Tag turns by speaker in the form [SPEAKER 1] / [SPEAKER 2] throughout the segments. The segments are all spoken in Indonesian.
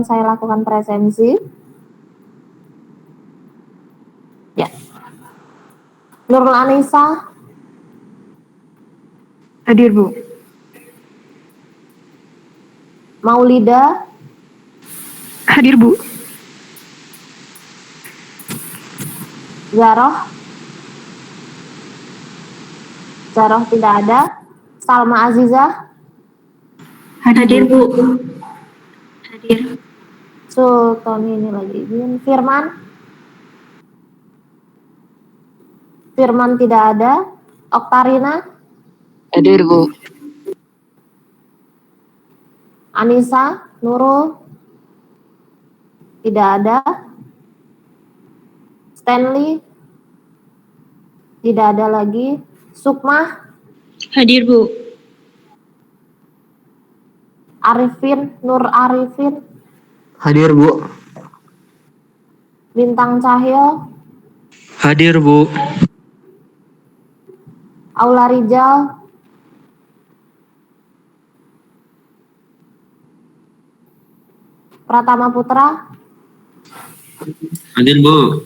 [SPEAKER 1] saya lakukan presensi? Ya. Nurul Anissa?
[SPEAKER 2] Hadir, Bu.
[SPEAKER 1] Maulida?
[SPEAKER 2] Hadir, Bu.
[SPEAKER 1] Zaroh? Zaroh tidak ada. Salma Azizah?
[SPEAKER 2] Hadir, Bu. Hadir.
[SPEAKER 1] Sultoni ini lagi izin. Firman? Firman tidak ada. Oktarina?
[SPEAKER 3] Hadir, Bu.
[SPEAKER 1] Anissa? Nurul? Tidak ada. Stanley? Tidak ada lagi. Sukma?
[SPEAKER 2] Hadir, Bu.
[SPEAKER 1] Arifin? Nur Arifin?
[SPEAKER 3] Hadir, Bu.
[SPEAKER 1] Bintang Cahyo?
[SPEAKER 3] Hadir, Bu.
[SPEAKER 1] Aula Rijal? Pratama Putra?
[SPEAKER 3] Hadir, Bu.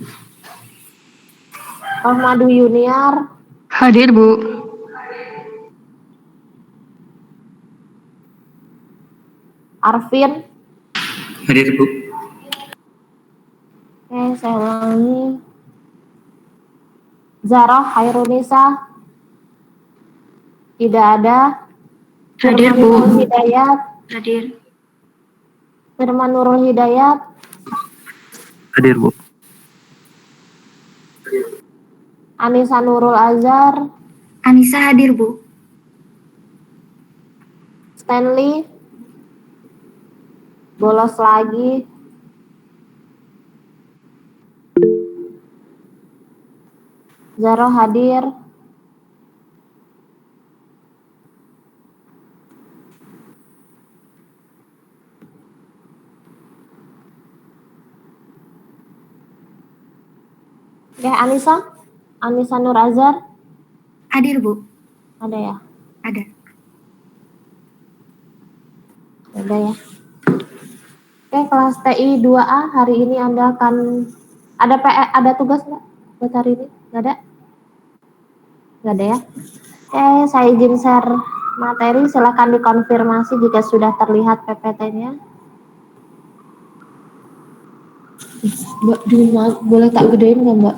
[SPEAKER 1] Ahmadu Yuniar?
[SPEAKER 2] Hadir, Bu.
[SPEAKER 1] Arvin?
[SPEAKER 3] Hadir, Bu.
[SPEAKER 1] Oke, saya ulangi. Zaroh Hairunisa? Tidak ada.
[SPEAKER 2] Hadir,
[SPEAKER 1] Firman
[SPEAKER 2] Bu.
[SPEAKER 1] Nurul Hidayat?
[SPEAKER 2] Hadir.
[SPEAKER 1] Firman Nurul Hidayat?
[SPEAKER 3] Hadir, Bu.
[SPEAKER 1] Anissa Nurul Azhar?
[SPEAKER 2] Anissa hadir, Bu.
[SPEAKER 1] Stanley? Bolos lagi. Zaroh hadir. Oke, Anissa? Anissa Nur Azhar?
[SPEAKER 2] Hadir, Bu.
[SPEAKER 1] Ada ya?
[SPEAKER 2] Ada.
[SPEAKER 1] Ada ya. Oke, kelas TI 2A hari ini Anda akan ada tugas nggak buat hari ini? Nggak ada? Nggak ada ya? Oke, saya izin share materi. Silakan dikonfirmasi jika sudah terlihat PPT-nya. Mbak, boleh tak gedein nggak, Mbak?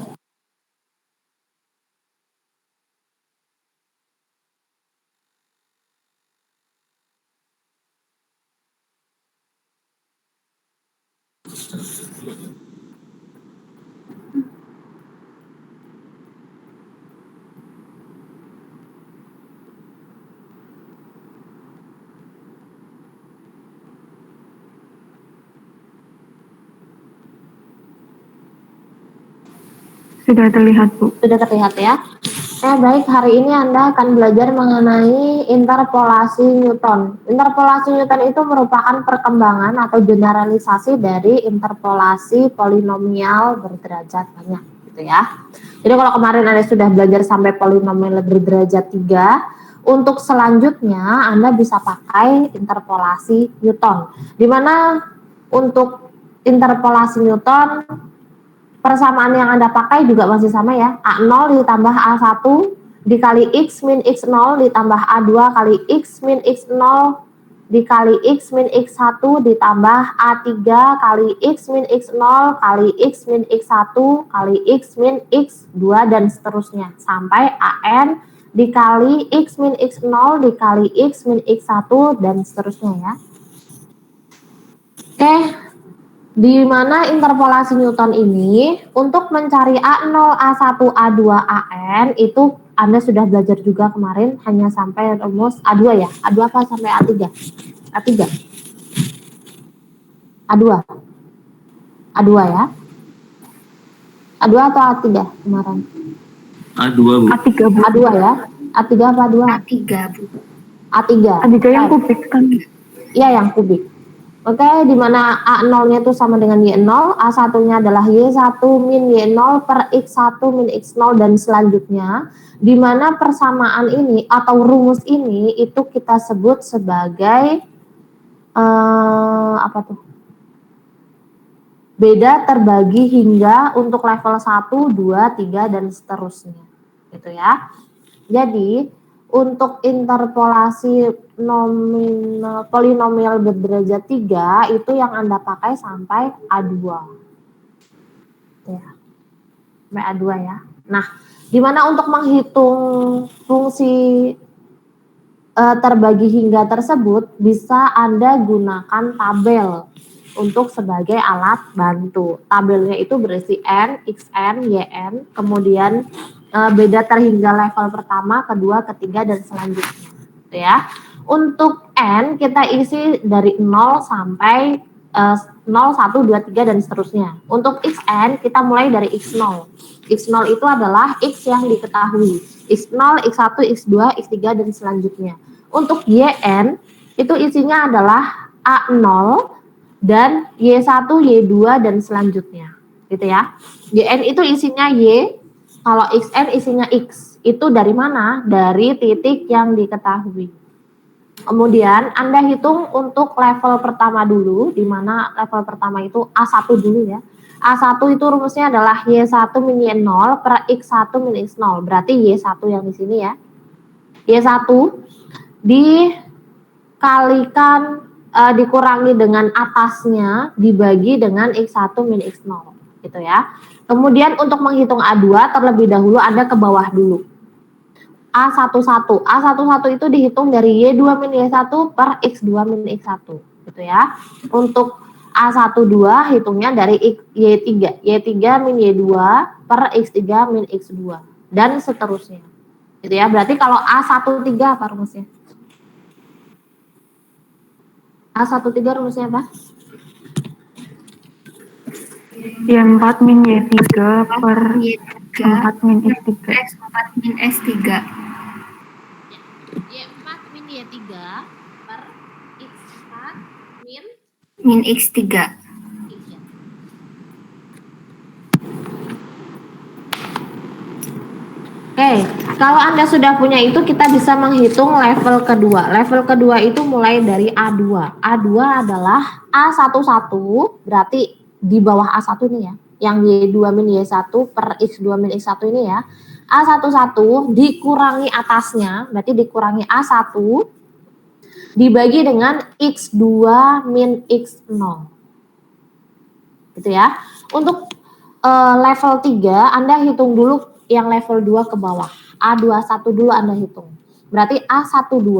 [SPEAKER 2] Sudah terlihat, Bu.
[SPEAKER 1] Sudah terlihat ya? Baik, hari ini Anda akan belajar mengenai interpolasi Newton. Interpolasi Newton itu merupakan perkembangan atau generalisasi dari interpolasi polinomial berderajat banyak, gitu ya. Jadi kalau kemarin Anda sudah belajar sampai polinomial berderajat 3, untuk selanjutnya Anda bisa pakai interpolasi Newton. Di mana untuk interpolasi Newton persamaan yang Anda pakai juga masih sama ya. A0 ditambah A1 dikali X min X0 ditambah A2 kali X min X0 dikali X min X1 ditambah A3 kali X min X0 kali X min X1 kali X min X2 dan seterusnya. Sampai AN dikali X min X0 dikali X min X1 dan seterusnya ya. Oke. Di mana interpolasi Newton ini untuk mencari A0, A1, A2, AN itu Anda sudah belajar juga kemarin hanya sampai rumus A2 ya. A2 apa sampai A3? A3. A2. A2 ya. A2 atau A3 kemarin?
[SPEAKER 3] A2, Bu.
[SPEAKER 2] A3, Bu.
[SPEAKER 1] A2 ya. A3 apa A2?
[SPEAKER 2] A3, Bu.
[SPEAKER 1] A3.
[SPEAKER 2] A3 yang kubik kan?
[SPEAKER 1] Iya, yang kubik. Oke, di mana A0-nya itu sama dengan Y0, A1-nya adalah Y1 min Y0 per X1 min X0 dan selanjutnya, di mana persamaan ini atau rumus ini itu kita sebut sebagai apa tuh? beda terbagi hingga untuk level 1, 2, 3 dan seterusnya. Gitu ya. Jadi, untuk interpolasi polinomial berderajat 3 itu yang Anda pakai sampai A2. Ya. Sampai A2 ya. Nah, gimana untuk menghitung fungsi terbagi hingga tersebut bisa Anda gunakan tabel untuk sebagai alat bantu. Tabelnya itu berisi N, XN, YN, kemudian beda terhingga level pertama, kedua, ketiga, dan selanjutnya. Gitu ya. Untuk N kita isi dari 0 sampai 0, 1, 2, 3, dan seterusnya. Untuk XN kita mulai dari X0. X0 itu adalah X yang diketahui. X0, X1, X2, X3, dan selanjutnya. Untuk YN itu isinya adalah A0 dan Y1, Y2, dan selanjutnya. Gitu ya. YN itu isinya Y, kalau XN isinya X. Itu dari mana? Dari titik yang diketahui. Kemudian Anda hitung untuk level pertama dulu, di mana level pertama itu A1 dulu ya. A1 itu rumusnya adalah Y1 min Y0 per X1 min X0. Berarti Y1 yang di sini ya. Y1 dikalikan dikurangi dengan atasnya dibagi dengan X1 min X0 gitu ya. Kemudian untuk menghitung A2 terlebih dahulu Anda ke bawah dulu. A11. A11 itu dihitung dari Y2 min Y1 per X2 min X1 gitu ya. Untuk A12 hitungnya dari Y3. Y3 min Y2 per X3 min X2 dan seterusnya. Gitu ya. Berarti kalau A13 apa rumusnya? A13 rumusnya apa?
[SPEAKER 2] Y4 min Y3 per
[SPEAKER 4] Y3
[SPEAKER 2] 4 min X3.
[SPEAKER 4] X4 min S3.
[SPEAKER 1] Y4 min Y3 per X4
[SPEAKER 4] min X3.
[SPEAKER 1] Oke, kalau Anda sudah punya itu kita bisa menghitung level kedua. Level kedua itu mulai dari A2. A2 adalah A11 berarti di bawah A1 ini ya. Yang Y2 min Y1 per X2 min X1 ini ya. A11 dikurangi atasnya, berarti dikurangi A1 dibagi dengan X2 min X0. Gitu ya. Untuk level 3 Anda hitung dulu yang level 2 ke bawah. A21 dulu Anda hitung. Berarti A12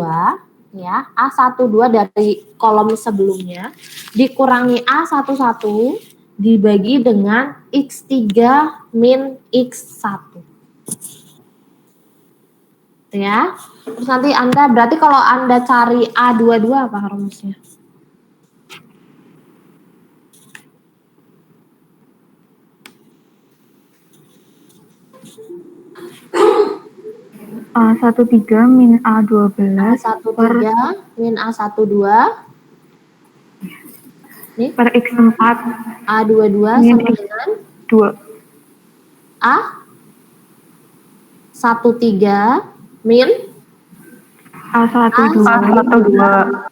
[SPEAKER 1] ya, A12 dari kolom sebelumnya dikurangi A11 dibagi dengan X3 min X1. Ya. Terus nanti Anda berarti kalau Anda cari A22 apa rumusnya?
[SPEAKER 2] A13 min A12
[SPEAKER 1] A13 min A12 nih
[SPEAKER 2] per X4
[SPEAKER 1] A22
[SPEAKER 2] min
[SPEAKER 1] sama dengan
[SPEAKER 2] 2.
[SPEAKER 1] A13 min
[SPEAKER 2] A12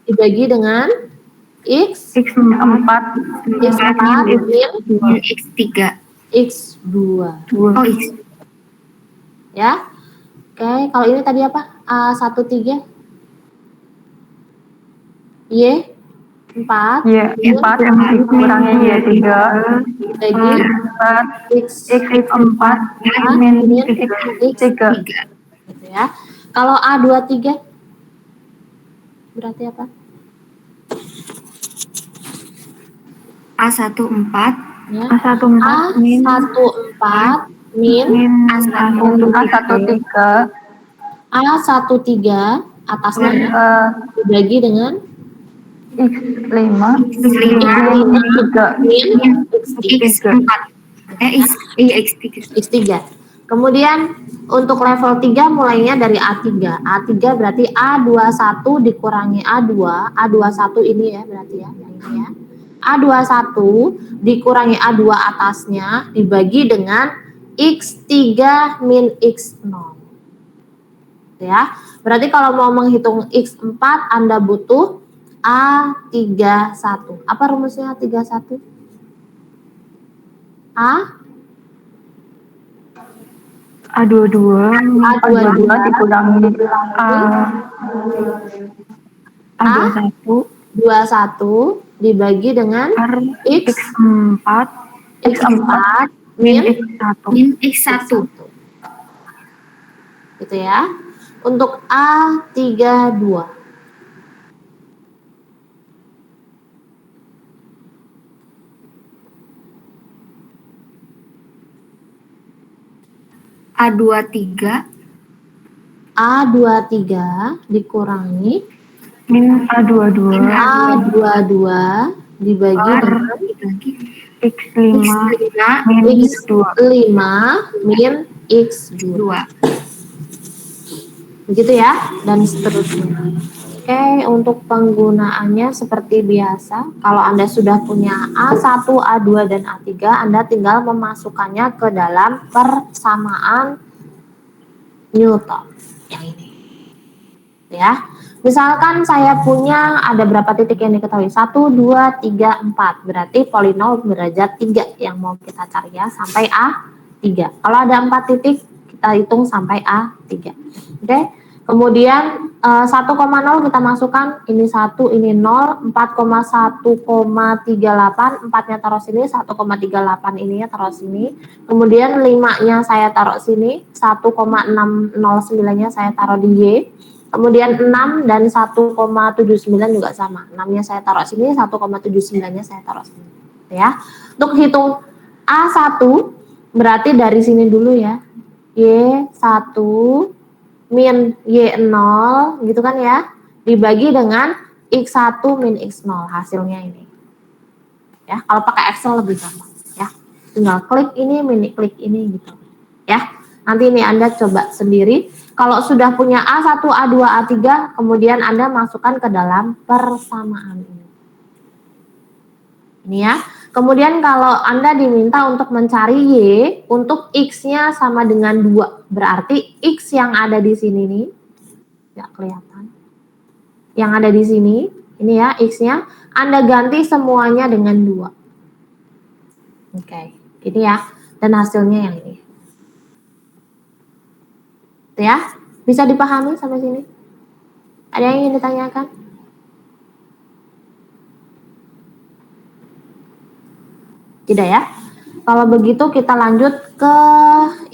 [SPEAKER 1] dibagi dengan X4
[SPEAKER 2] X4
[SPEAKER 1] min
[SPEAKER 4] X3.
[SPEAKER 1] X2
[SPEAKER 4] Oh, X.
[SPEAKER 1] ya. Oke, kalau ini tadi apa? A13 Y4
[SPEAKER 2] Y4 kurangi Y3
[SPEAKER 1] bagi
[SPEAKER 2] X4 min X3.
[SPEAKER 1] gitu ya. Kalau A23 berarti apa?
[SPEAKER 4] A14
[SPEAKER 1] Ya.
[SPEAKER 2] A14 min
[SPEAKER 1] A14 min A13 atasnya ya, dibagi dengan
[SPEAKER 2] X5
[SPEAKER 1] min
[SPEAKER 4] X4. X3.
[SPEAKER 1] X3. Kemudian untuk level 3 mulainya dari A3. A3 berarti A21 dikurangi A2. A21 ini ya berarti ya, yang ini ya. A21 dikurangi A2 atasnya dibagi dengan X3 min X0. Ya. Berarti kalau mau menghitung X4 Anda butuh A31. Apa rumusnya A31? A
[SPEAKER 2] A22
[SPEAKER 1] A22
[SPEAKER 2] dikurangi A21
[SPEAKER 1] 21 dibagi dengan
[SPEAKER 2] per
[SPEAKER 1] X
[SPEAKER 2] X4
[SPEAKER 1] X4
[SPEAKER 2] min
[SPEAKER 1] min
[SPEAKER 2] X1.
[SPEAKER 4] Min X1.
[SPEAKER 1] gitu ya. Untuk A32
[SPEAKER 4] A23
[SPEAKER 1] A23 dikurangi
[SPEAKER 2] min A22
[SPEAKER 1] A22 dibagi
[SPEAKER 2] per
[SPEAKER 1] dengan
[SPEAKER 2] X5 min
[SPEAKER 1] X5 min X2.
[SPEAKER 4] 2.
[SPEAKER 1] Begitu ya, dan seterusnya. Oke, untuk penggunaannya seperti biasa, kalau Anda sudah punya A1, A2, dan A3, Anda tinggal memasukkannya ke dalam persamaan Newton. Yang ini. Ya, misalkan saya punya ada berapa titik yang diketahui? 1, 2, 3, 4. Berarti polinom derajat 3 yang mau kita cari ya, sampai A3. Kalau ada 4 titik, kita hitung sampai A3. Oke, kemudian 1,0 kita masukkan, ini 1, ini 0, 4,1,38, 4-nya taruh sini, 1,38 ininya taruh sini. Kemudian 5-nya saya taruh sini, 1,609-nya saya taruh di Y. Kemudian 6 dan 1,79 juga sama. 6-nya saya taruh sini, 1,79-nya saya taruh sini. Ya. Untuk hitung A1 berarti dari sini dulu ya. Y1 min Y0 gitu kan ya. Dibagi dengan X1 min X0 hasilnya ini. Ya, kalau pakai Excel lebih gampang ya. Tinggal klik ini, klik ini gitu. Ya. Nanti ini Anda coba sendiri. Kalau sudah punya A1, A2, A3, kemudian Anda masukkan ke dalam persamaan ini. Ini ya. Kemudian kalau Anda diminta untuk mencari Y, untuk X-nya sama dengan 2. Berarti X yang ada di sini nih, nggak kelihatan. Yang ada di sini, ini ya X-nya, Anda ganti semuanya dengan 2. Oke, ini ya. Dan hasilnya yang ini. Itu ya. Bisa dipahami sampai sini? Ada yang ingin ditanyakan? Tidak ya? Kalau begitu kita lanjut ke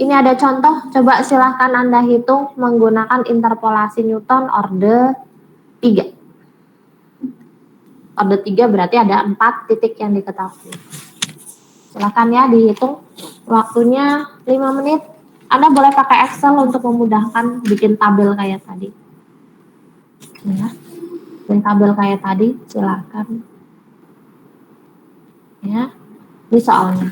[SPEAKER 1] ini ada contoh. Coba silahkan Anda hitung menggunakan interpolasi Newton orde 3. Orde 3 berarti ada 4 titik yang diketahui. Silahkan ya dihitung. Waktunya 5 menit. Anda boleh pakai Excel untuk memudahkan bikin tabel kayak tadi. Ya. Bikin tabel kayak tadi, silahkan. Ya. Ini soalnya.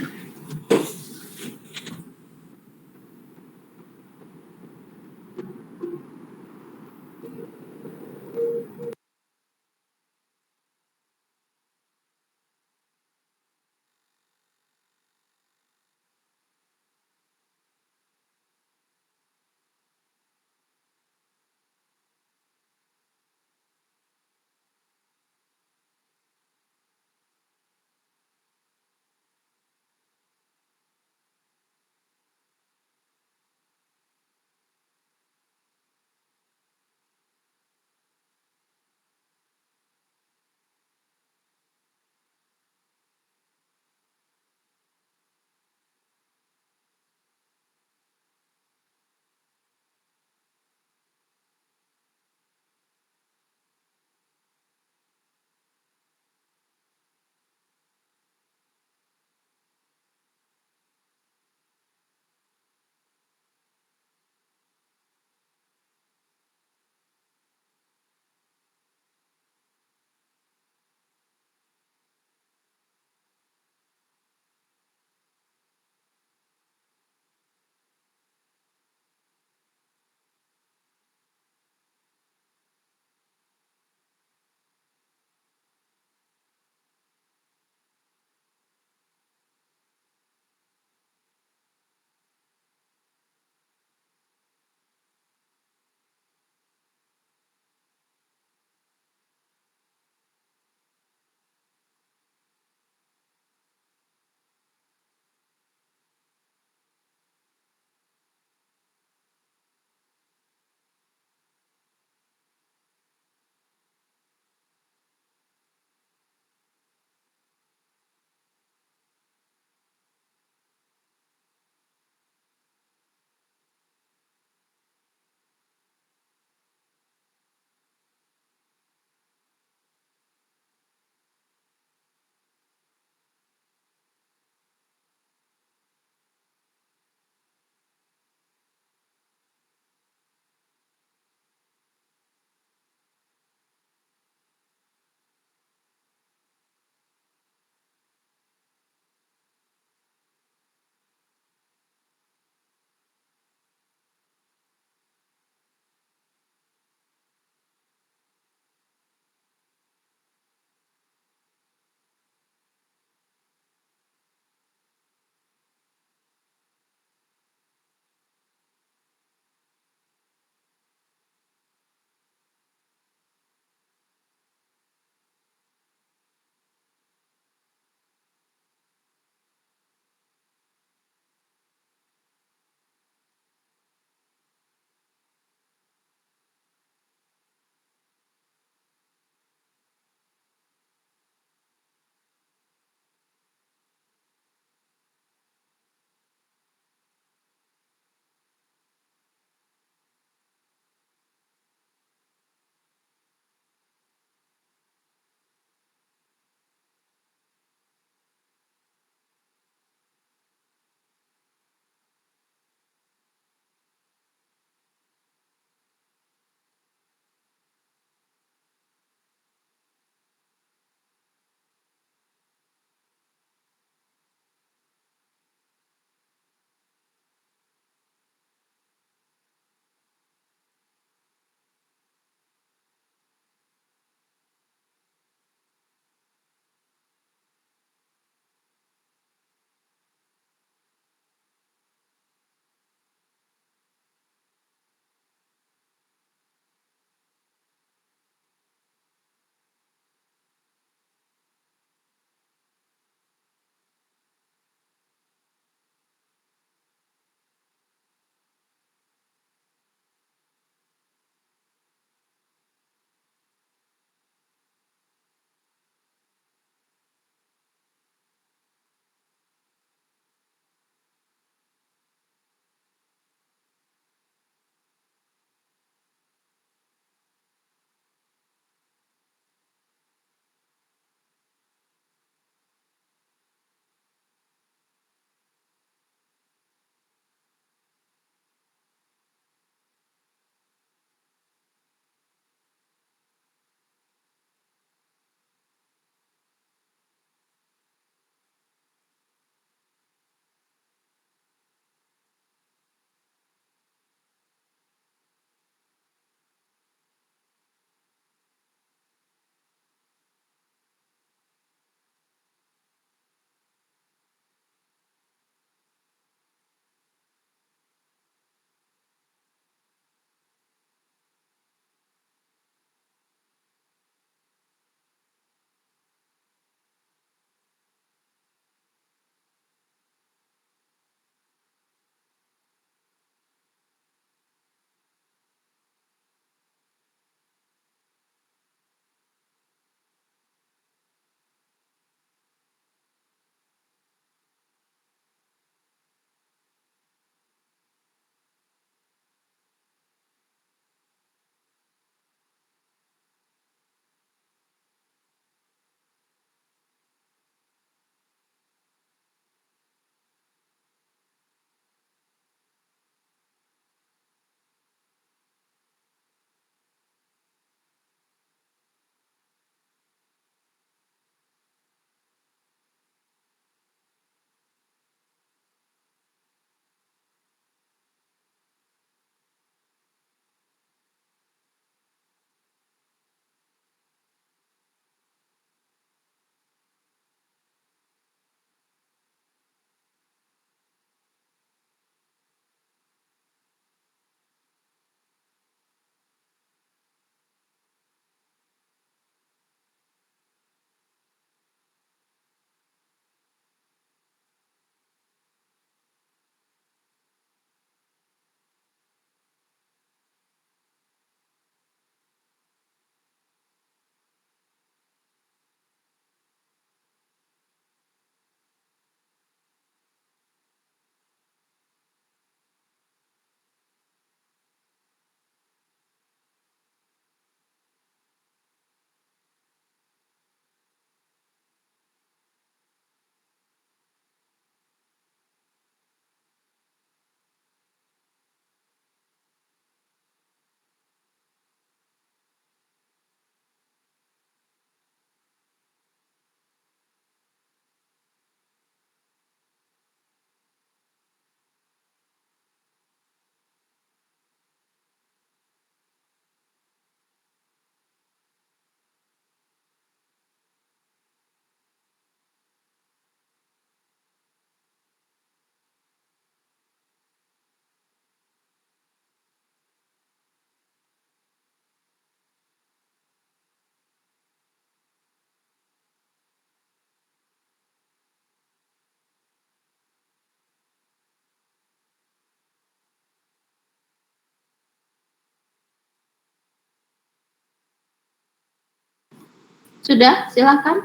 [SPEAKER 1] Sudah, silakan.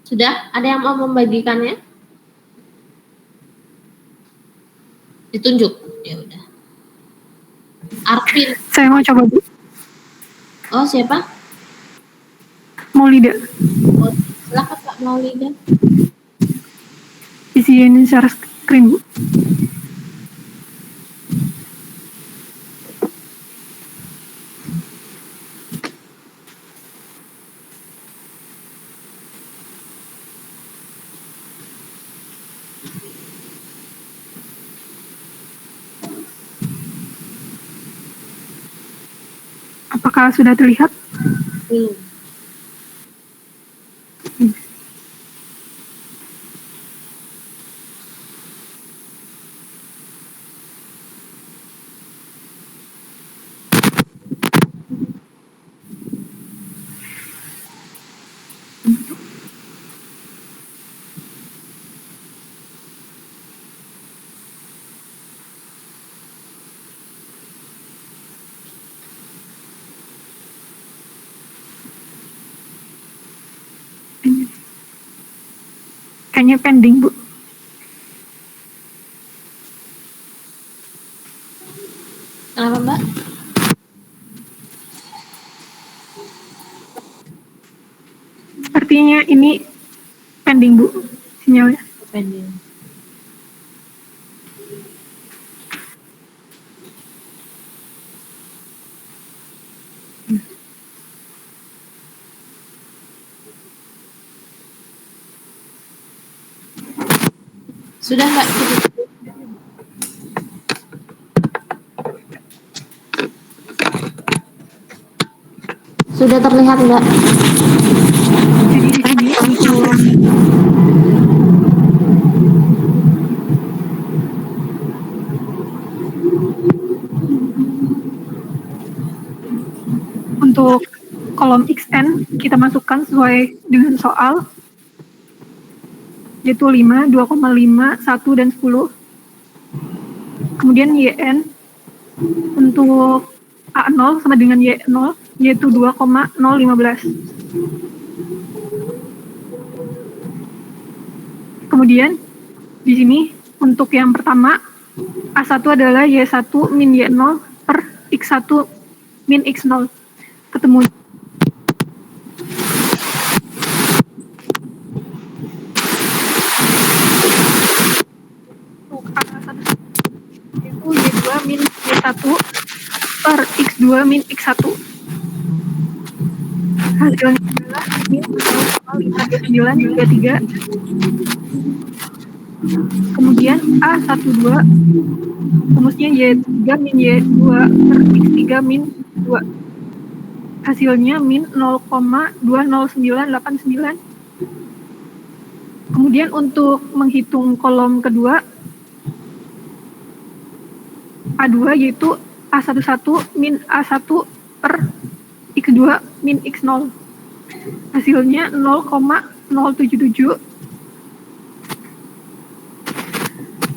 [SPEAKER 1] Sudah, ada yang mau membagikannya? Ditunjuk. Ya udah. Arvin.
[SPEAKER 2] Saya mau coba, Bu.
[SPEAKER 1] Oh, siapa?
[SPEAKER 2] Maulida.
[SPEAKER 1] Oh, silakan Kak Maulida.
[SPEAKER 2] Isiin share screen, Bu. Apakah sudah terlihat?
[SPEAKER 1] Belum.
[SPEAKER 2] Kayaknya pending, Bu.
[SPEAKER 1] Kenapa, Mbak?
[SPEAKER 2] Sepertinya ini pending, Bu, sinyalnya.
[SPEAKER 1] Pending. Sudah, Mbak. Sudah terlihat, Mbak?
[SPEAKER 2] Jadi di sini untuk kolom XN kita masukkan sesuai dengan soal, yaitu 5, 2,5, 1, dan 10. Kemudian YN untuk A0 sama dengan Y0, yaitu 2,015. Kemudian di sini untuk yang pertama, A1 adalah Y1 min Y0 per X1 min X0. Ketemu untuk A1 itu Y2 min Y1 per X2 min X1. Hasilnya adalah min 0,52933. Kemudian A12 rumusnya Y3 min Y2 per X3 min 2. Hasilnya min 0,20989. Kemudian untuk menghitung kolom kedua, A2 yaitu A11 min A1 per X2 min X0. Hasilnya 0,077.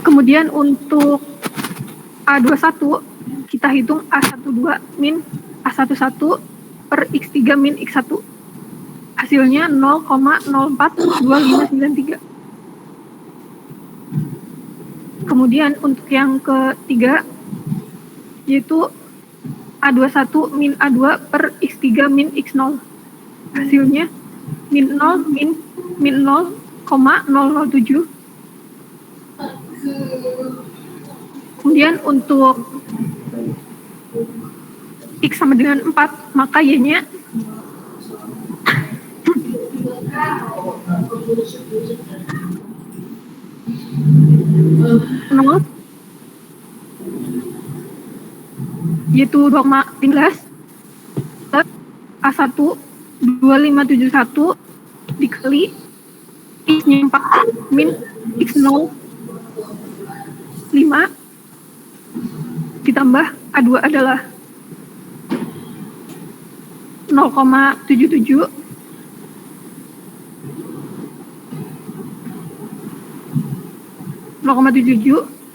[SPEAKER 2] Kemudian untuk A21 kita hitung A12 min A11 per X3 min X1. Hasilnya 0,042593. Kemudian untuk yang ketiga yaitu A21 min A2 per X3 min X0. Hasilnya min 0 min 0,007. Kemudian untuk X sama dengan 4, maka Y-nya nol, yaitu 2,15 plus A1 2571 dikali X-nya 4 min X0 5 ditambah A2 adalah 0,77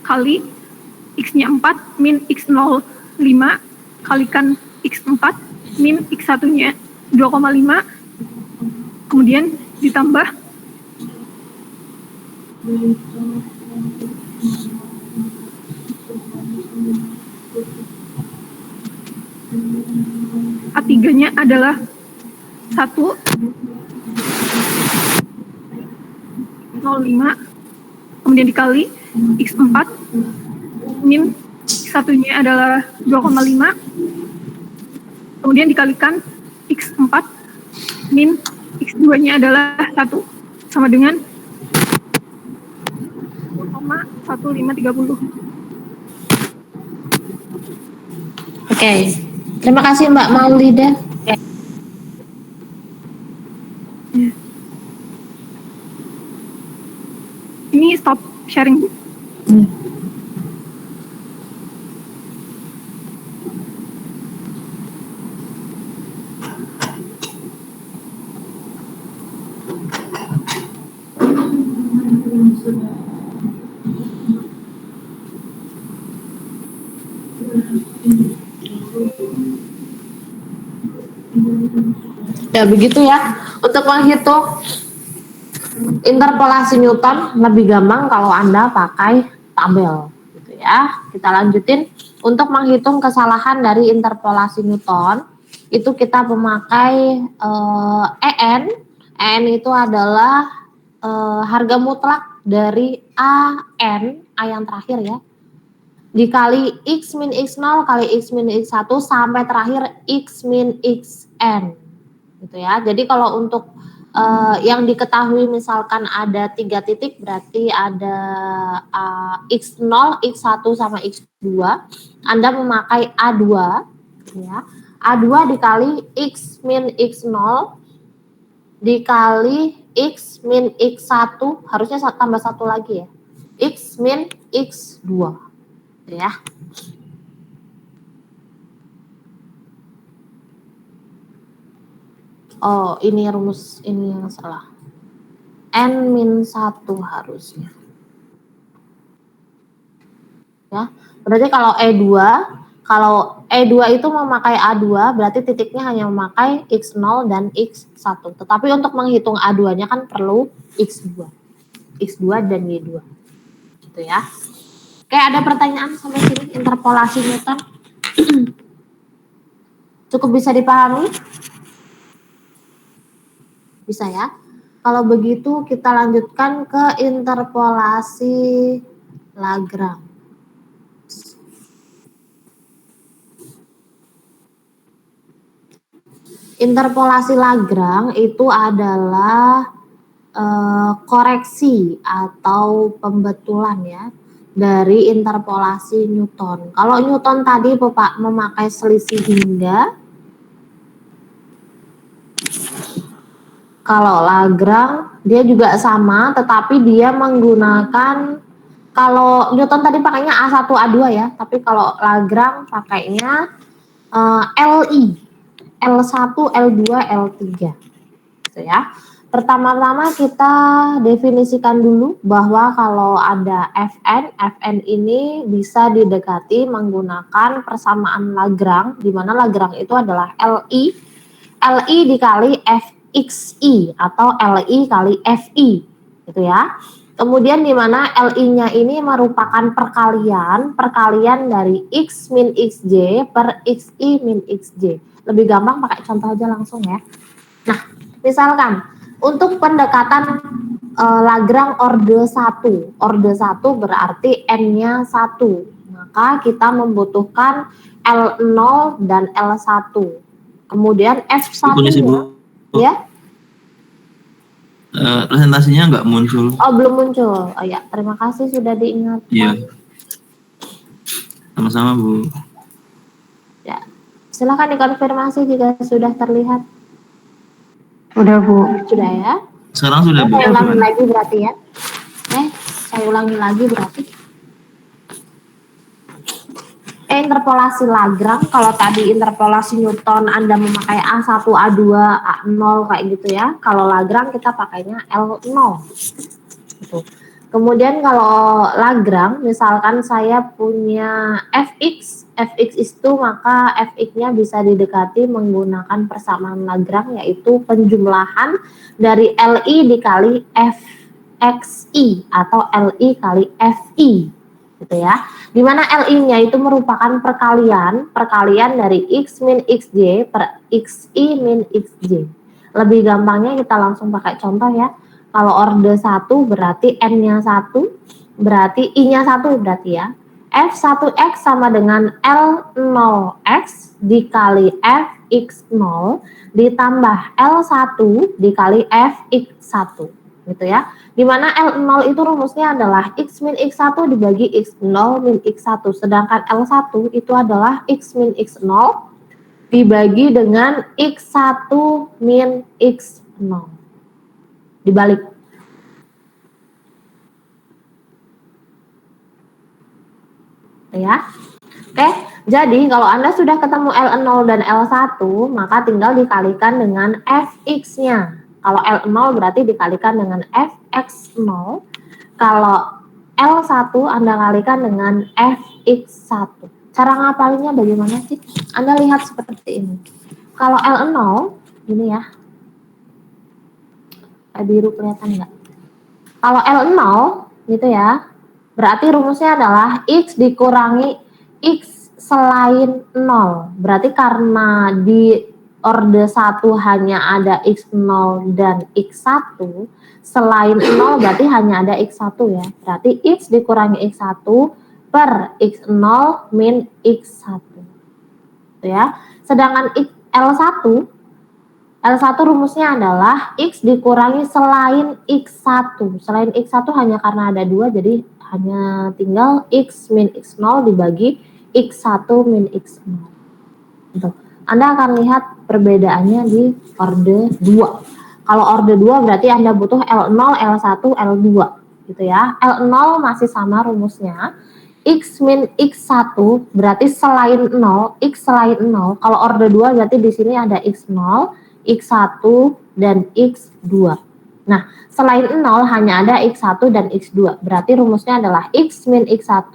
[SPEAKER 2] kali X-nya 4 min X0 5 kalikan X4 min X1-nya 2,5 kemudian ditambah A3-nya adalah 1,05 kemudian dikali X4 min X1-nya adalah 2,5 kemudian dikalikan X4 min X2-nya adalah 1 sama dengan 0,1530.
[SPEAKER 1] Oke, terima kasih Mbak Maulida.
[SPEAKER 2] Ini stop sharing, Bu.
[SPEAKER 1] Ya begitu ya. Untuk menghitung interpolasi Newton lebih gampang kalau Anda pakai tabel gitu ya. Kita lanjutin. Untuk menghitung kesalahan dari interpolasi Newton itu kita memakai EN. EN itu adalah harga mutlak dari AN, A yang terakhir ya, dikali X min X0 kali X min X1 sampai terakhir X min Xn gitu ya. Jadi kalau untuk yang diketahui misalkan ada 3 titik berarti ada X0, X1 sama X2, Anda memakai A2 ya. A2 dikali X min X0 dikali X min X1, harusnya tambah 1 lagi ya, X min X2 ya. Oh, ini rumus ini yang salah. N-1 harusnya. Ya, berarti kalau E2 itu memakai A2, berarti titiknya hanya memakai X0 dan X1. Tetapi untuk menghitung A2-nya kan perlu X2. X2 dan Y2. Gitu ya. Oke, ada pertanyaan sampai sini interpolasi Newton? Cukup bisa dipahami? Bisa ya. Kalau begitu kita lanjutkan ke interpolasi Lagrange. Interpolasi Lagrange itu adalah koreksi atau pembetulan ya dari interpolasi Newton. Kalau Newton tadi Bapak memakai selisih hingga, kalau Lagrange dia juga sama, tetapi dia menggunakan, kalau Newton tadi pakainya A1 A2 ya, tapi kalau Lagrange pakainya LI, L1, L2, L3 gitu ya. Pertama-tama kita definisikan dulu bahwa kalau ada Fn, Fn ini bisa didekati menggunakan persamaan Lagrange, di mana Lagrange itu adalah Li dikali Fxi atau Li kali Fi gitu ya. Kemudian di mana Li-nya ini merupakan perkalian dari X min Xj per Xi min Xj. Lebih gampang pakai contoh aja langsung ya. Nah, misalkan untuk pendekatan Lagrange orde 1. Orde 1 berarti N-nya 1. Maka kita membutuhkan L0 dan L1. Kemudian F1-nya ya.
[SPEAKER 3] Presentasinya nggak muncul.
[SPEAKER 1] Oh, belum muncul. Oh ya, terima kasih sudah diingatkan.
[SPEAKER 3] Iya. Sama-sama, Bu.
[SPEAKER 1] Ya. Silakan dikonfirmasi jika sudah terlihat.
[SPEAKER 2] Udah, Bu.
[SPEAKER 1] Sudah ya.
[SPEAKER 3] Sekarang sudah, Bu.
[SPEAKER 1] Saya ulangi lagi berarti ya. Saya ulangi lagi berarti. interpolasi Lagrange. Kalau tadi interpolasi Newton Anda memakai A1, A2, A0 kayak gitu ya. Kalau Lagrange kita pakainya L0. Gitu. Kemudian kalau Lagrange, misalkan saya punya fx itu maka fx-nya bisa didekati menggunakan persamaan Lagrange, yaitu penjumlahan dari LI dikali fxi atau LI kali fi, gitu ya. Dimana LI-nya itu merupakan perkalian dari x min xj per xi min xj. Lebih gampangnya kita langsung pakai contoh ya. Kalau orde 1 berarti N-nya 1, berarti I-nya 1 berarti ya. F1X sama dengan L0X dikali Fx0 ditambah L1 dikali Fx1. Gitu ya. Dimana L0 itu rumusnya adalah X min X1 dibagi X0 min X1. Sedangkan L1 itu adalah X min X0 dibagi dengan X1 min X0. Dibalik. Ya. Oke, jadi kalau Anda sudah ketemu L0 dan L1, maka tinggal dikalikan dengan Fx-nya. Kalau L0 berarti dikalikan dengan Fx0. Kalau L1 Anda kalikan dengan Fx1. Cara ngapalinnya bagaimana sih? Anda lihat seperti ini. Kalau L0, ini ya. Biru kelihatan nggak? Kalau L0 gitu ya, berarti rumusnya adalah X dikurangi X selain 0. Berarti karena di orde 1 hanya ada X0 dan X1, selain 0 berarti hanya ada X1 ya. Berarti X dikurangi X1 per X0 min X1. Gitu ya. Sedangkan L1 rumusnya adalah X dikurangi selain X1. Selain X1 hanya karena ada 2, jadi hanya tinggal X min X0 dibagi X1 min X0. Gitu. Anda akan lihat perbedaannya di orde 2. Kalau orde 2 berarti Anda butuh L0, L1, L2. Gitu ya. L0 masih sama rumusnya. X min X1 berarti selain 0, X selain 0. Kalau orde 2 berarti di sini ada X0, X1, dan X2. Nah, selain 0 hanya ada X1 dan X2. Berarti rumusnya adalah X min X1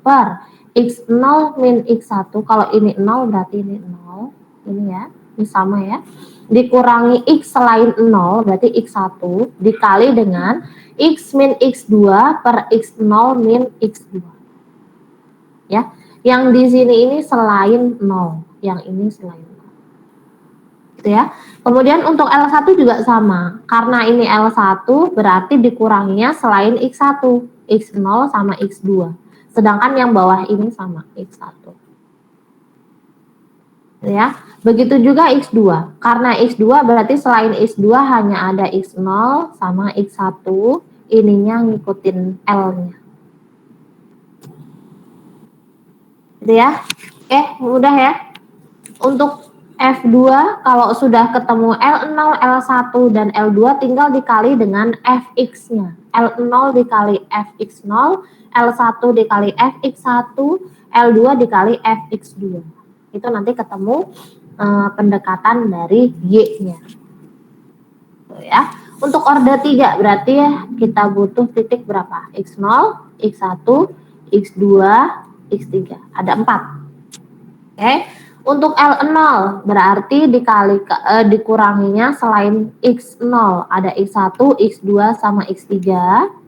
[SPEAKER 1] per X0 min X1. Kalau ini 0 berarti ini 0. Ini ya, ini sama ya. Dikurangi X selain 0 berarti X1 dikali dengan X min X2 per X0 min X2. Ya, yang di sini ini selain 0. Yang ini selain 0. Gitu ya. Kemudian untuk L1 juga sama. Karena ini L1 berarti dikuranginya selain X1, X0 sama X2. Sedangkan yang bawah ini sama X1. Gitu ya. Begitu juga X2. Karena X2 berarti selain X2 hanya ada X0 sama X1. Ininya ngikutin L-nya. Gitu ya. Oke, mudah ya. Untuk F2 kalau sudah ketemu L0, L1, dan L2 tinggal dikali dengan Fx-nya. L0 dikali Fx0, L1 dikali Fx1, L2 dikali Fx2. Itu nanti ketemu pendekatan dari Y-nya. Ya. Untuk orde 3 berarti ya kita butuh titik berapa? X0, X1, X2, X3. Ada 4. Oke. Untuk L0 berarti dikuranginya selain X0 ada X1, X2 sama X3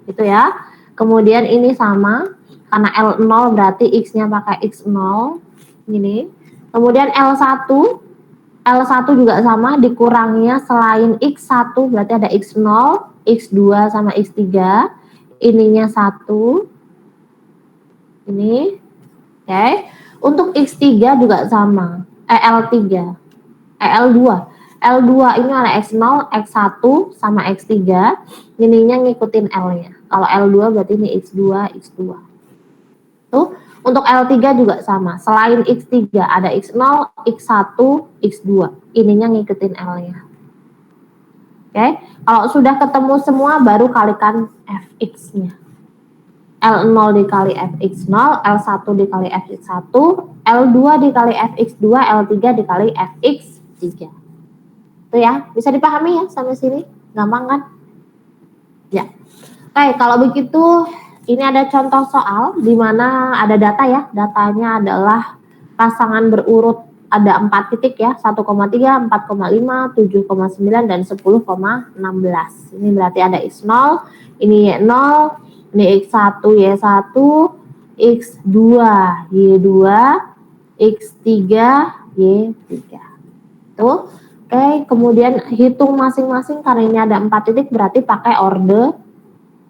[SPEAKER 1] gitu ya. Kemudian ini sama karena L0 berarti X-nya pakai X0 gini. Kemudian L1 juga sama dikuranginya selain X1 berarti ada X0, X2 sama X3. Ininya 1. Ini. Oke. Untuk X3 juga sama, L2. L2 ini ada X0, X1 sama X3, ininya ngikutin L-nya. Kalau L2 berarti ini X2, X2. Tuh, untuk L3 juga sama, selain X3 ada X0, X1, X2, ininya ngikutin L-nya. Oke, kalau sudah ketemu semua baru kalikan Fx-nya. L0 dikali fx0, L1 dikali fx1, L2 dikali fx2, L3 dikali fx3. Itu ya, bisa dipahami ya sampai sini? Gampang kan? Ya. Oke, kalau begitu ini ada contoh soal di mana ada data ya. Datanya adalah pasangan berurut ada 4 titik ya, 1,3, 4,5, 7,9 dan 10,16. Ini berarti ada x0, ini y0, ini x1, y1, x2, y2, x3, y3. Tuh. Oke, kemudian hitung masing-masing karena ini ada 4 titik berarti pakai orde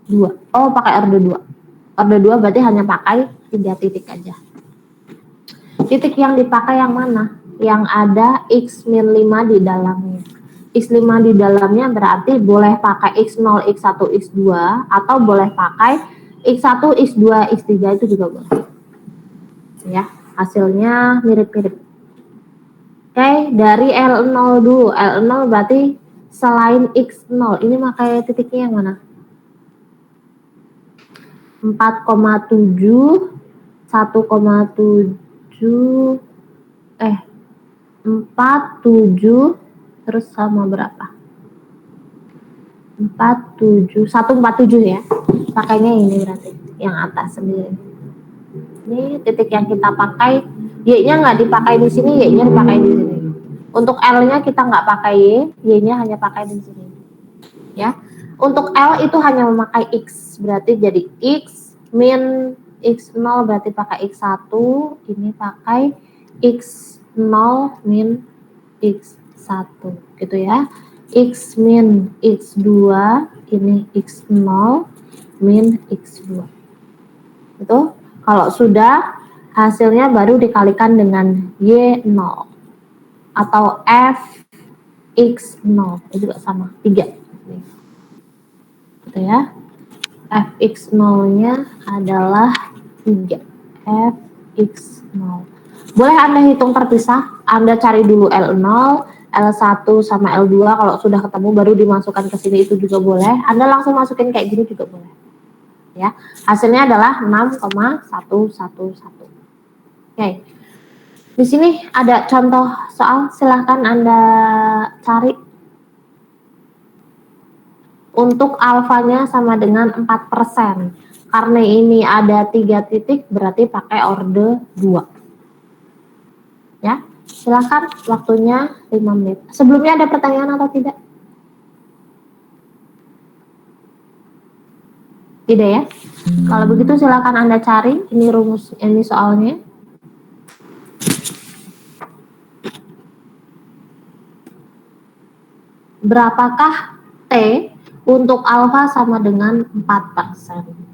[SPEAKER 1] 2. Oh, pakai orde 2. Orde 2 berarti hanya pakai 3 titik aja. Titik yang dipakai yang mana? Yang ada x min 5 di dalamnya. X5 di dalamnya berarti boleh pakai x0, x1, x2 atau boleh pakai x1, x2, x3 itu juga boleh. Ya, hasilnya mirip-mirip. Oke, dari L0 dulu. L0 berarti selain X0, ini pakai titiknya yang mana? 4,7, 1,7, 4, 7, terus sama berapa? 4, 7, 147 ya. Pakainya ini berarti, yang atas sendiri. Ini titik yang kita pakai, Y-nya nggak dipakai di sini, Y-nya dipakai di sini. Untuk L-nya kita nggak pakai Y, Y-nya hanya pakai di sini. Ya, untuk L itu hanya memakai X, berarti jadi X min X0 berarti pakai X1, ini pakai X0 min X1, gitu ya. X min X2, ini X0 min X2. Itu kalau sudah hasilnya baru dikalikan dengan Y0 atau F X0 itu juga sama 3 gitu ya. Fx0-nya adalah 3 Fx0. Boleh Anda hitung terpisah, Anda cari dulu L0, L1 sama L2, kalau sudah ketemu baru dimasukkan ke sini itu juga boleh. Anda langsung masukin kayak gini juga boleh. Ya, hasilnya adalah 6,111. Oke. Di sini ada contoh soal, silahkan Anda cari. Untuk alfanya sama dengan 4%. Karena ini ada 3 titik, berarti pakai orde 2. Ya, silahkan waktunya 5 menit. Sebelumnya ada pertanyaan atau tidak? Tidak ya? Kalau begitu silahkan Anda cari, ini rumus, ini soalnya. Berapakah T untuk alfa sama dengan 4%?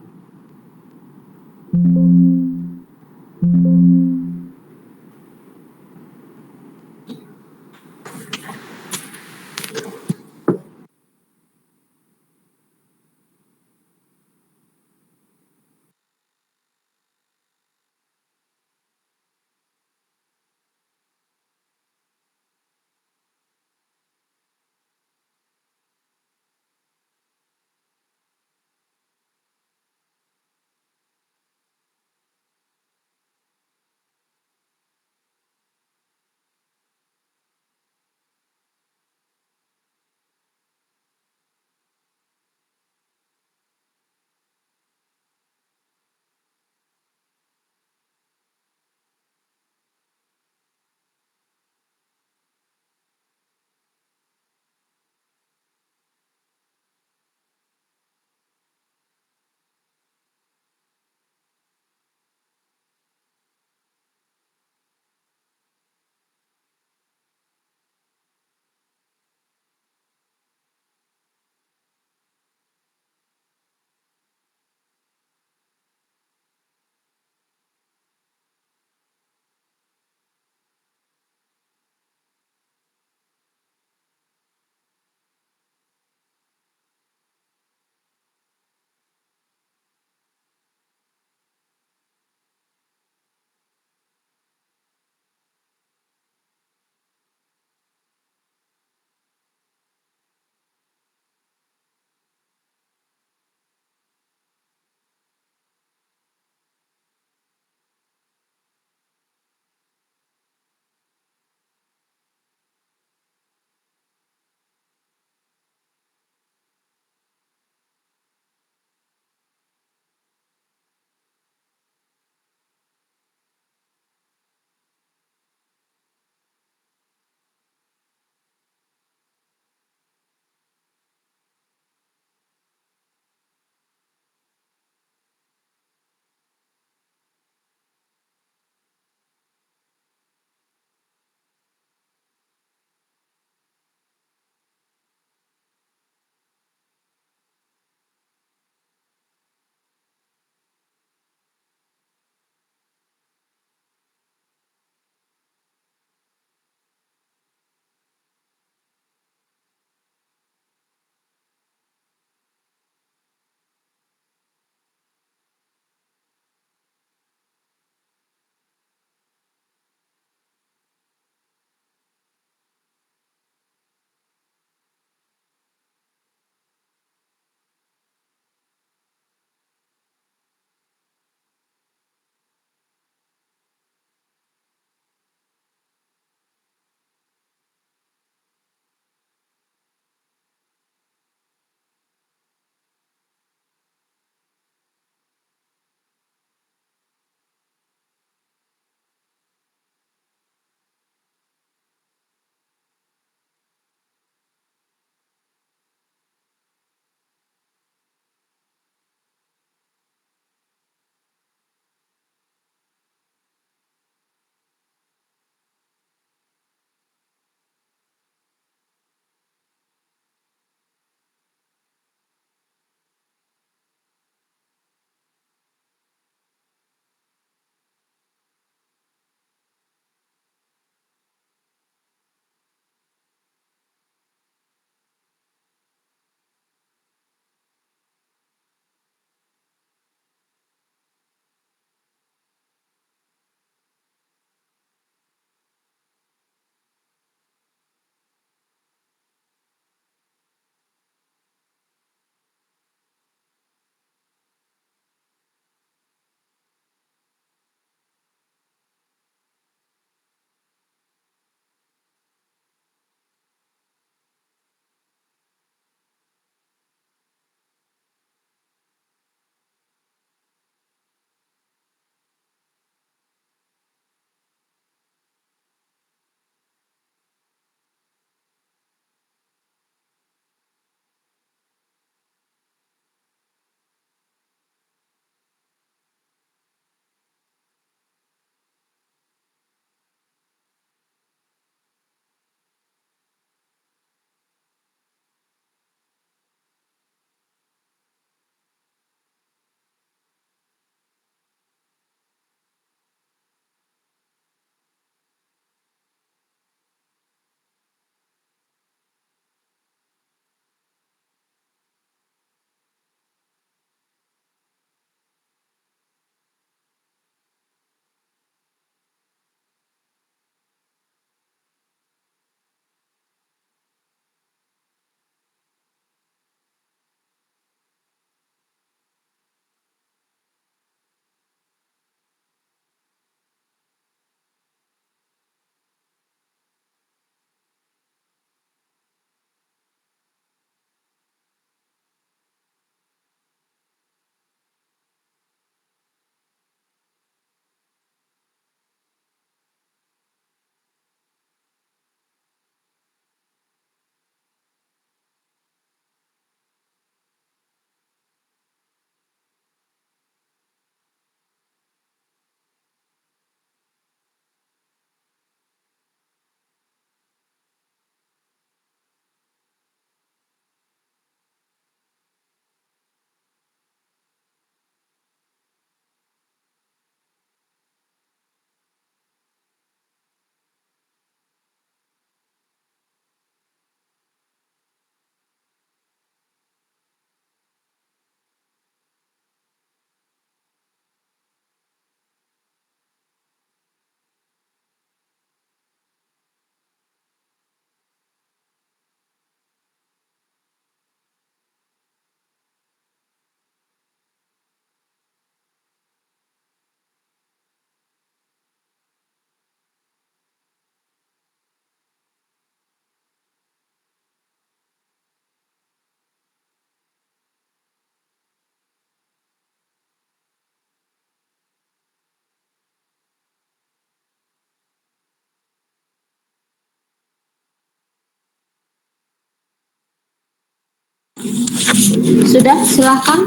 [SPEAKER 1] Sudah, silahkan.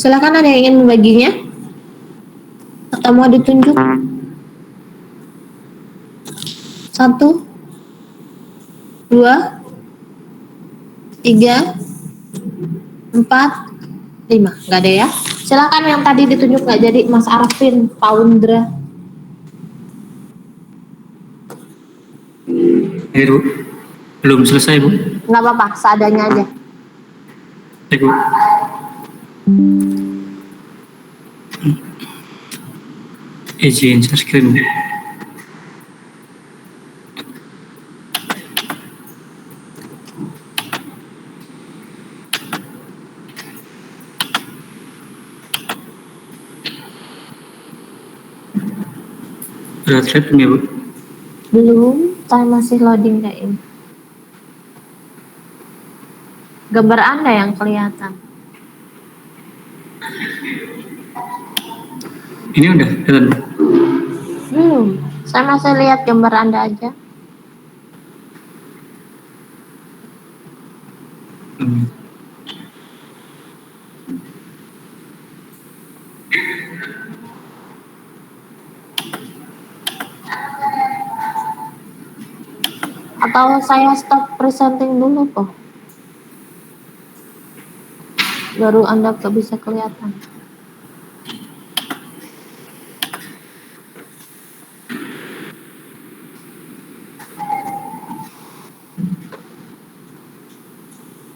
[SPEAKER 1] Silakan, ada yang ingin membaginya atau mau ditunjuk? 1, 2, 3, 4, 5. Nggak ada ya? Silakan yang tadi ditunjuk nggak jadi, Mas Arvin, Paundra.
[SPEAKER 5] Bu. Belum selesai, Bu.
[SPEAKER 1] Nggak apa-apa, seadanya aja.
[SPEAKER 5] Bu. Izin share screen. Udah thread ya, Bu?
[SPEAKER 1] Belum, saya masih loading kayaknya. Gambar Anda yang kelihatan.
[SPEAKER 5] Ini udah kelihatan, Bu?
[SPEAKER 1] Belum, saya masih lihat gambar Anda aja. Atau saya stop presenting dulu kok. Baru Anda bisa kelihatan.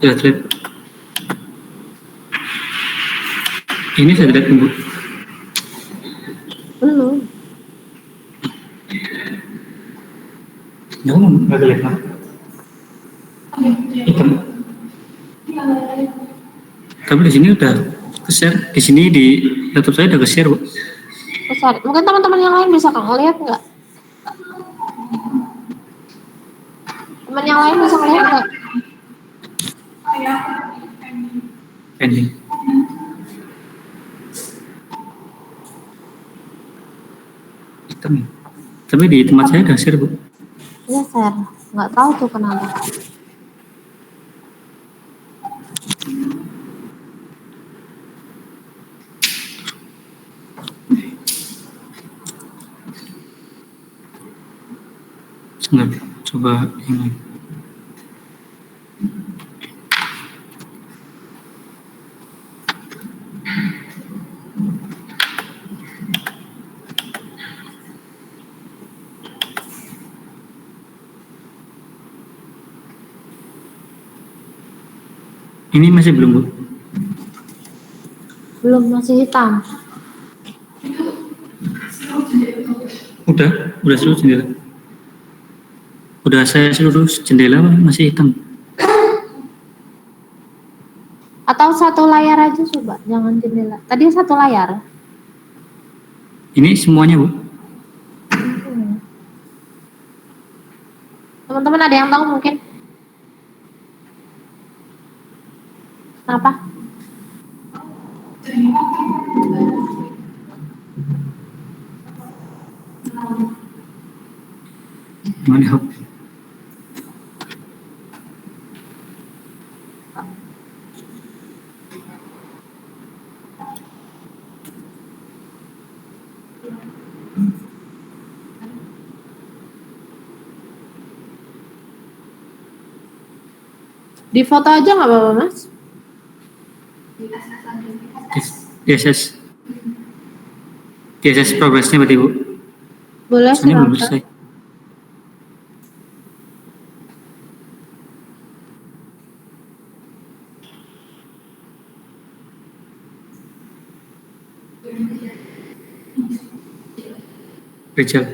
[SPEAKER 5] Udah thread. Ini saya tidak, Bu.
[SPEAKER 1] Belum.
[SPEAKER 5] Nggak kelihatan. Hitam. Tapi di sini udah ke-share. Di sini di laptop saya udah ke-share, Bu.
[SPEAKER 1] Besar. Mungkin teman-teman yang lain bisa ngeliat nggak? Teman yang lain bisa ngeliat nggak?
[SPEAKER 5] Pending. Hitam. Tapi di tempat saya udah share, Bu.
[SPEAKER 1] Iya, share. Nggak tahu tuh kenapa.
[SPEAKER 5] Sebentar, coba ini. Ini masih belum, Bu?
[SPEAKER 1] Belum, masih hitam.
[SPEAKER 5] Udah seluruh jendela. Udah saya seluruh jendela masih hitam.
[SPEAKER 1] Atau satu layar aja coba, jangan jendela. Tadi satu layar.
[SPEAKER 5] Ini semuanya, Bu.
[SPEAKER 1] Teman-teman ada yang tahu mungkin? Kenapa?
[SPEAKER 5] Gimana, Bu?
[SPEAKER 1] Di foto aja nggak apa-apa, Mas?
[SPEAKER 5] DSS. DSS progresnya berarti, Bu.
[SPEAKER 1] Boleh,
[SPEAKER 5] Soalnya belum
[SPEAKER 1] silakan.
[SPEAKER 5] selesai. Rachel.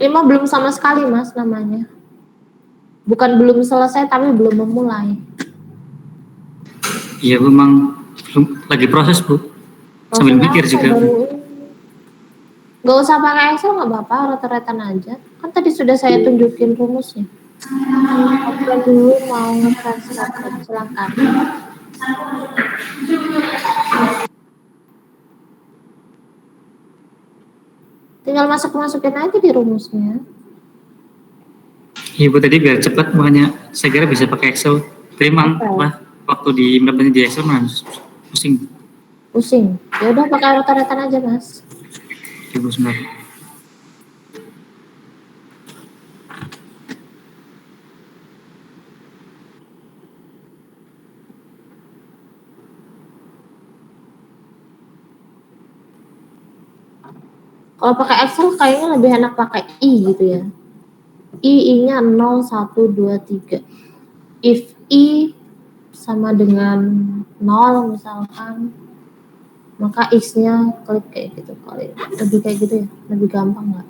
[SPEAKER 1] Ini mah belum sama sekali Mas namanya. Bukan belum selesai tapi belum memulai.
[SPEAKER 5] Iya, memang belum lagi proses, Bu. Sambil mikir juga.
[SPEAKER 1] Gak usah pakai Excel nggak apa-apa, rata-ratan aja. Kan tadi sudah saya tunjukin rumusnya. Oke dulu mau nge-transfer, silakan. Tinggal masukin aja di rumusnya.
[SPEAKER 5] Iya, Bu, tadi biar cepat, makanya saya kira bisa pakai Excel. Terima, apa, waktu di implementasi di Excel mas pusing.
[SPEAKER 1] Pusing. Ya udah pakai rata-ratan aja, Mas.
[SPEAKER 5] Ibu sebentar.
[SPEAKER 1] Kalau pakai Excel kayaknya lebih enak pakai I gitu ya. I-nya 0, 1, 2, 3. If I sama dengan 0 misalkan, maka X-nya klik kayak gitu kali. Lebih kayak gitu ya, lebih gampang nggak?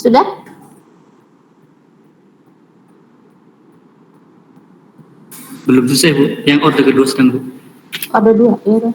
[SPEAKER 1] Sudah?
[SPEAKER 5] Belum selesai Bu, yang orde kedua sedang Bu.
[SPEAKER 1] Ada dua, ya udah.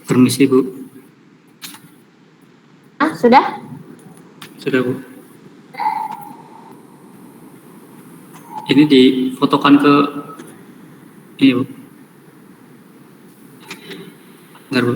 [SPEAKER 5] Permisi Bu,
[SPEAKER 1] Sudah?
[SPEAKER 5] sudah Bu. Ini difotokan ke ini Bu. Bentar Bu.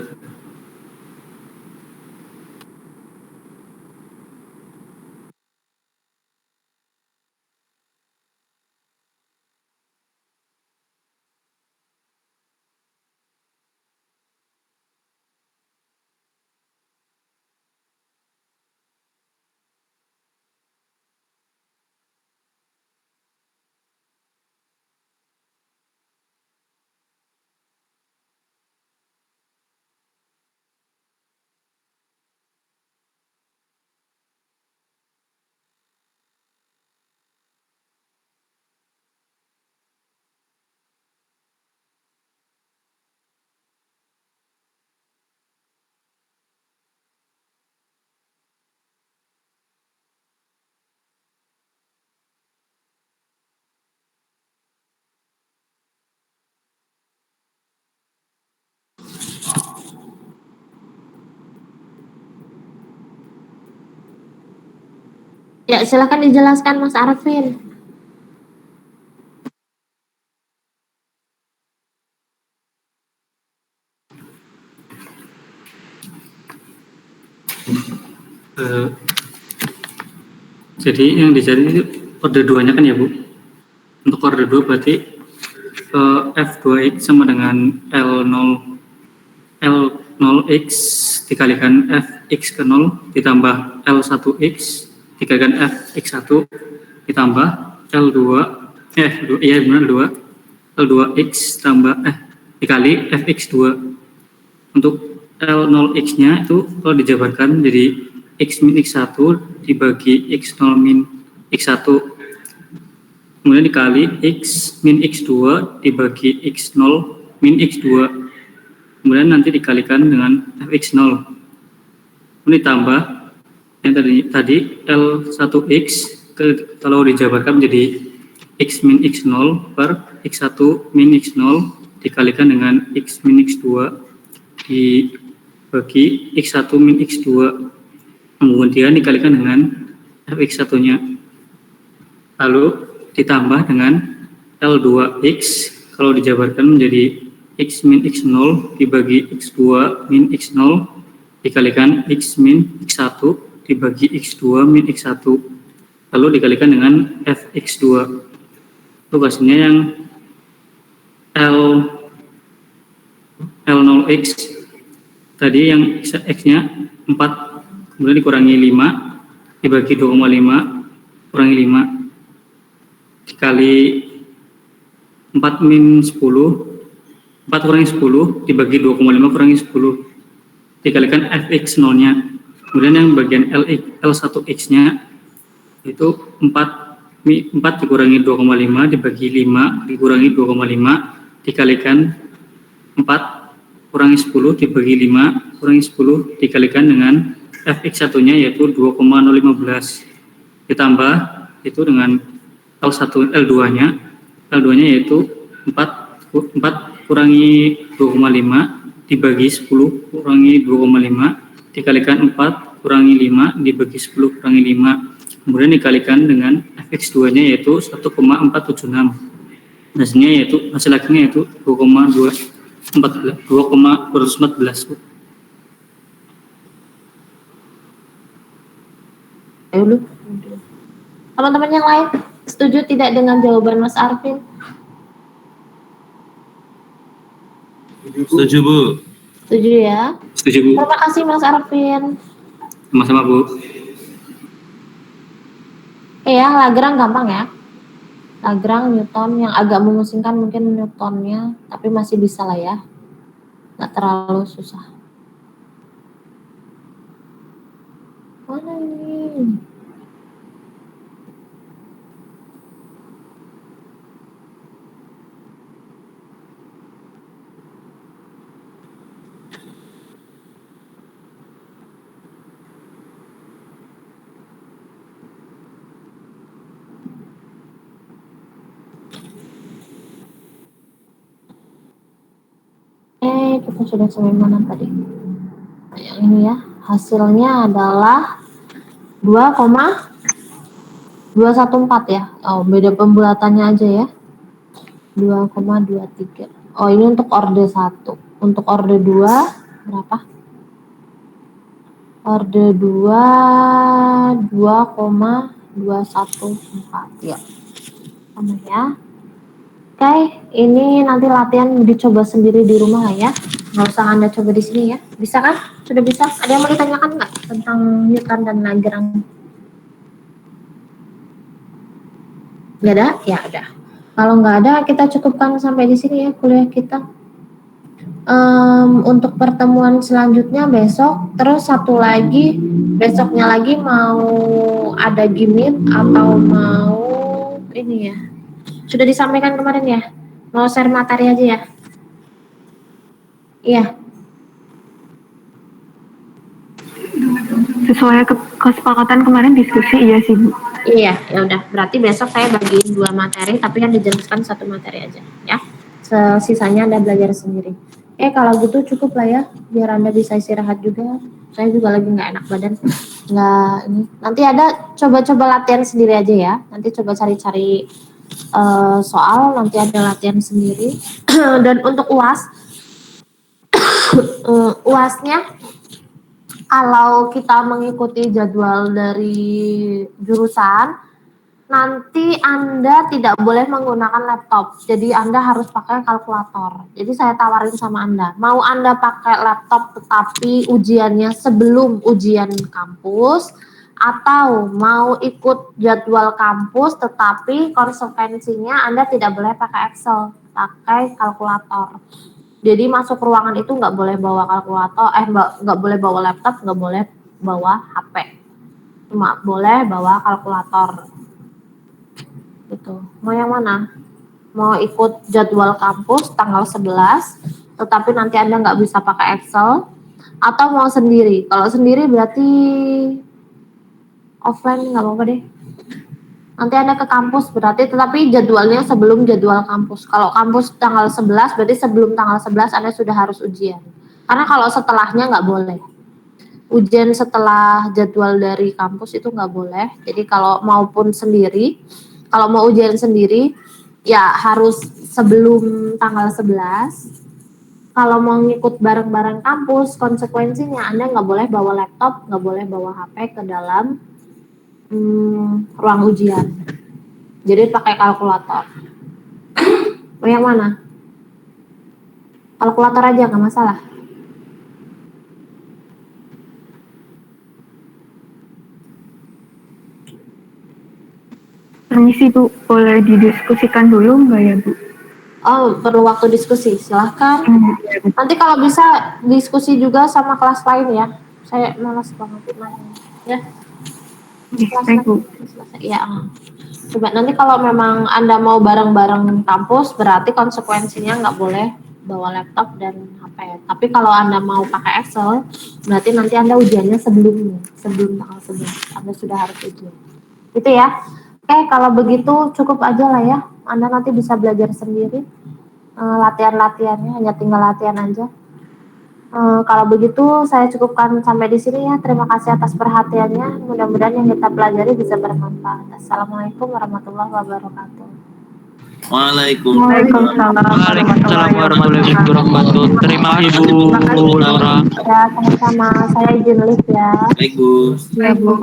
[SPEAKER 1] Ya, silakan dijelaskan Mas Arvin.
[SPEAKER 5] Jadi yang dicari itu order 2-nya kan ya Bu? Untuk order 2 berarti F2X sama dengan L0X dikalikan Fx ke 0 ditambah L1X dikalikan Fx1 ditambah L2 iya benar 2 L2X tambah dikali Fx2. Untuk L0X-nya itu kalau dijabarkan jadi X min X1 dibagi X0 min X1 kemudian dikali X min X2 dibagi X0 min X2 kemudian nanti dikalikan dengan Fx0 kemudian ditambah yang tadi L1X kalau dijabarkan menjadi X min X0 per X1 min X0 dikalikan dengan X min X2 dibagi X1 min X2 kemudian dikalikan dengan Fx1-nya lalu ditambah dengan L2X kalau dijabarkan menjadi X min X0 dibagi X2 min X0 dikalikan X min X1 dibagi X2 min X1 lalu dikalikan dengan Fx2 itu hasilnya yang L0X tadi yang X-nya 4 kemudian dikurangi 5 dibagi 2,5 kurangi 5 dikali 4 min 10 4 kurangi 10 dibagi 2,5 kurangi 10 dikalikan Fx0 nya kemudian yang bagian L1X nya itu 4 dikurangi 2,5 dibagi 5 dikurangi 2,5 dikalikan 4 kurangi 10 dibagi 5 kurangi 10 dikalikan dengan Fx1 nya yaitu 2,015 ditambah itu dengan L2 nya yaitu 4 kurangi 2,5 dibagi 10 kurangi 2,5 dikalikan 4 kurangi 5 dibagi 10 kurangi 5 kemudian dikalikan dengan Fx2 nya yaitu 1,476 hasilnya yaitu hasil akhirnya yaitu 2,214.
[SPEAKER 1] Ayo teman-teman yang lain setuju tidak dengan jawaban Mas Arvin?
[SPEAKER 3] Setuju Bu.
[SPEAKER 1] Setuju ya.
[SPEAKER 5] Setuju Bu.
[SPEAKER 1] Terima kasih Mas Arvin.
[SPEAKER 5] Sama-sama Bu.
[SPEAKER 1] Lagrange gampang ya. Lagrange, Newton yang agak memusingkan mungkin Newtonnya, tapi masih bisa lah ya. Nggak terlalu susah. Mana ini? Kita sudah sampai mana tadi? Yang ini ya, hasilnya adalah 2,214 ya. Oh, beda pembulatannya aja ya. 2,23. Oh, ini untuk orde 1. Untuk orde 2 berapa? Orde 2 2,214 ya. Sama ya. Oke, ini nanti latihan dicoba sendiri di rumah lah ya. Nggak usah Anda coba di sini ya. Bisa kan? Sudah bisa? Ada yang mau ditanyakan nggak tentang Newton dan Lagrange? Nggak ada? Ya udah. Kalau nggak ada, kita cukupkan sampai di sini ya kuliah kita. Untuk pertemuan selanjutnya besok. Terus satu lagi, besoknya lagi mau ada gimit atau mau ini ya. Sudah disampaikan kemarin ya? Mau share materi aja ya? Iya.
[SPEAKER 2] Sesuai kesepakatan kemarin diskusi, iya sih Bu.
[SPEAKER 1] Iya, ya udah. Berarti besok saya bagiin 2 materi, tapi yang dijelaskan 1 materi aja, ya. Sisanya Anda belajar sendiri. Kalau gitu cukup lah ya, biar Anda bisa istirahat juga. Saya juga lagi nggak enak badan. Nggak ini. Nanti ada coba-coba latihan sendiri aja ya. Nanti coba cari-cari soal, nanti ada latihan sendiri. Dan untuk UAS, UASnya kalau kita mengikuti jadwal dari jurusan, nanti Anda tidak boleh menggunakan laptop. Jadi Anda harus pakai kalkulator. Jadi saya tawarin sama Anda, mau Anda pakai laptop tetapi ujiannya sebelum ujian kampus, atau mau ikut jadwal kampus tetapi konsekuensinya Anda tidak boleh pakai Excel, pakai kalkulator. Jadi masuk ruangan itu nggak boleh bawa kalkulator, nggak boleh bawa laptop, nggak boleh bawa HP, cuma boleh bawa kalkulator. Gitu. Mau yang mana? Mau ikut jadwal kampus tanggal 11, tetapi nanti Anda nggak bisa pakai Excel, atau mau sendiri? Kalau sendiri berarti offline, nggak apa-apa deh. Nanti Anda ke kampus berarti, tetapi jadwalnya sebelum jadwal kampus. Kalau kampus tanggal 11, berarti sebelum tanggal 11 Anda sudah harus ujian. Karena kalau setelahnya nggak boleh. Ujian setelah jadwal dari kampus itu nggak boleh. Jadi kalau maupun sendiri, kalau mau ujian sendiri, ya harus sebelum tanggal 11. Kalau mau ngikut bareng-bareng kampus, konsekuensinya Anda nggak boleh bawa laptop, nggak boleh bawa HP ke dalam ruang ujian. Jadi pakai kalkulator. Mau yang mana? Kalkulator aja nggak masalah.
[SPEAKER 2] Permisi Bu, boleh didiskusikan dulu nggak ya Bu?
[SPEAKER 1] Oh, perlu waktu diskusi, silahkan. Nanti kalau bisa diskusi juga sama kelas lain ya. Saya malas banget main. Ya.
[SPEAKER 2] Baik Bu.
[SPEAKER 1] Ya. Coba nanti kalau memang Anda mau bareng-bareng kampus, berarti konsekuensinya nggak boleh bawa laptop dan HP. Tapi kalau Anda mau pakai Excel, berarti nanti Anda ujiannya sebelum tanggal 11. Anda sudah harus ujian. Gitu ya. Oke, kalau begitu cukup aja lah ya. Anda nanti bisa belajar sendiri. Latihan-latihannya, hanya tinggal latihan aja. Kalau begitu saya cukupkan sampai di sini ya. Terima kasih atas perhatiannya. Mudah-mudahan yang kita pelajari bisa bermanfaat. Assalamualaikum warahmatullahi wabarakatuh.
[SPEAKER 2] Waalaikumsalam
[SPEAKER 6] warahmatullahi wabarakatuh. Terima Ibu Laura.
[SPEAKER 1] Ya, sama-sama. Saya izin lift ya.
[SPEAKER 3] Baik, Bu.
[SPEAKER 2] Ya Bu.